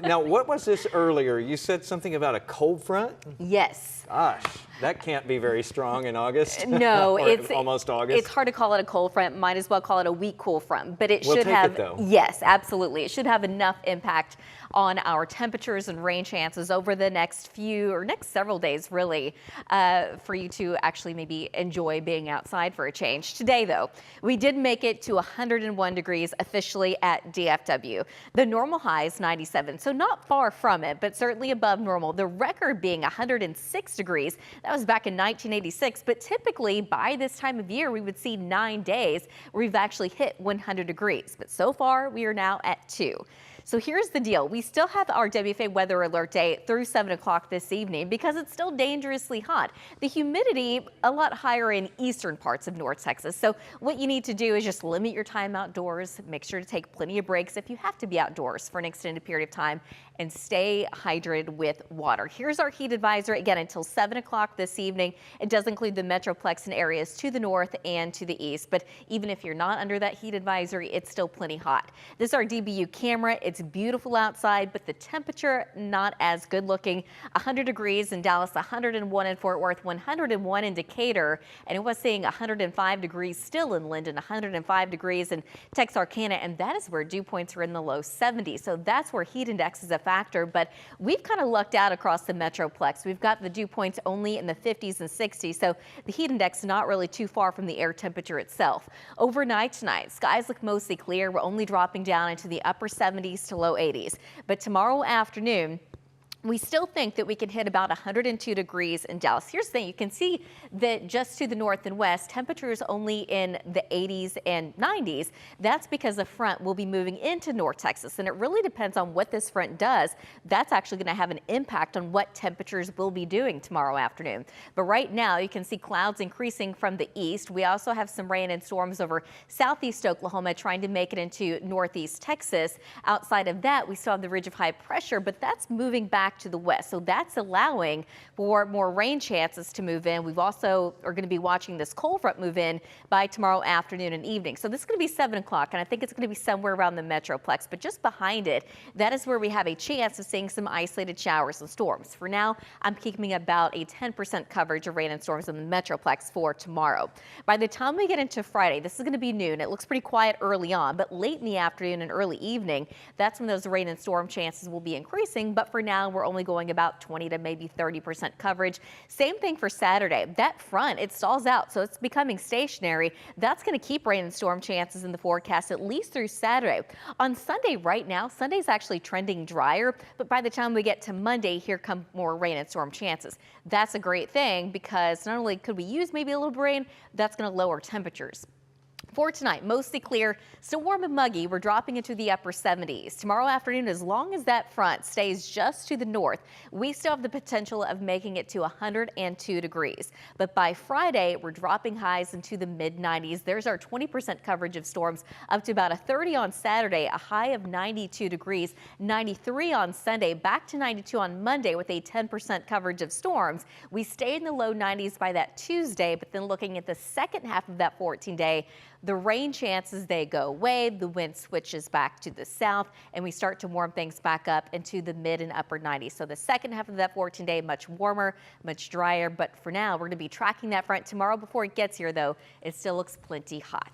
Now, what was this earlier? You said something about a cold front? Yes. Gosh, that can't be very strong in August. No, or it's almost August. It's hard to call it a cold front. Might as well call it a weak cool front. But it We'll should take have, it, though. yes, absolutely. It should have enough impact on our temperatures and rain chances over the next several days, really, for you to actually maybe enjoy being outside for a change. Today, though, we did make it to 101 degrees officially at DFW. The normal high is 97, so not far from it, but certainly above normal. The record being 106 degrees. That was back in 1986, but typically by this time of year, we would see 9 days where we've actually hit 100 degrees. But so far, we are now at 2. So here's the deal. We still have our WFA weather alert day through 7 o'clock this evening because it's still dangerously hot. The humidity a lot higher in eastern parts of North Texas. So what you need to do is just limit your time outdoors. Make sure to take plenty of breaks if you have to be outdoors for an extended period of time, and stay hydrated with water. Here's our heat advisory again until 7 o'clock this evening. It does include the Metroplex and areas to the north and to the east. But even if you're not under that heat advisory, it's still plenty hot. This is our DBU camera. It's beautiful outside, but the temperature not as good looking. 100 degrees in Dallas, 101 in Fort Worth, 101 in Decatur, and it was saying 105 degrees still in Linden, 105 degrees in Texarkana, and that is where dew points are in the low 70s. So that's where heat index is a factor, but we've kind of lucked out across the Metroplex. We've got the dew points only in the 50s and 60s, so the heat index not really too far from the air temperature itself. Overnight tonight, skies look mostly clear. We're only dropping down into the upper 70s to low 80s. But tomorrow afternoon, we still think that we can hit about 102 degrees in Dallas. Here's the thing, you can see that just to the north and west, temperatures only in the 80s and 90s. That's because the front will be moving into North Texas, and it really depends on what this front does. That's actually going to have an impact on what temperatures will be doing tomorrow afternoon. But right now, you can see clouds increasing from the east. We also have some rain and storms over southeast Oklahoma trying to make it into northeast Texas. Outside of that, we still have the ridge of high pressure, but that's moving back to the west. So that's allowing for more rain chances to move in. We've also are going to be watching this cold front move in by tomorrow afternoon and evening. So this is going to be 7 o'clock, and I think it's going to be somewhere around the Metroplex. But just behind it, that is where we have a chance of seeing some isolated showers and storms. For now, I'm keeping about a 10% coverage of rain and storms in the Metroplex for tomorrow. By the time we get into Friday, this is going to be noon. It looks pretty quiet early on, but late in the afternoon and early evening, that's when those rain and storm chances will be increasing. But for now, we're only going about 20 to maybe 30% coverage. Same thing for Saturday. That front, it stalls out, so it's becoming stationary. That's going to keep rain and storm chances in the forecast at least through Saturday. On Sunday right now, Sunday's actually trending drier, but by the time we get to Monday, here come more rain and storm chances. That's a great thing because not only could we use maybe a little bit of rain, that's going to lower temperatures. For tonight, mostly clear, still warm and muggy. We're dropping into the upper 70s. Tomorrow afternoon, as long as that front stays just to the north, we still have the potential of making it to 102 degrees. But by Friday, we're dropping highs into the mid-90s. There's our 20% coverage of storms, up to about a 30 on Saturday, a high of 92 degrees, 93 on Sunday, back to 92 on Monday with a 10% coverage of storms. We stay in the low 90s by that Tuesday, but then looking at the second half of that 14-day, the rain chances, they go away, the wind switches back to the south, and we start to warm things back up into the mid and upper 90s. So the second half of that 14-day, much warmer, much drier. But for now, we're going to be tracking that front tomorrow. Before it gets here, though, it still looks plenty hot.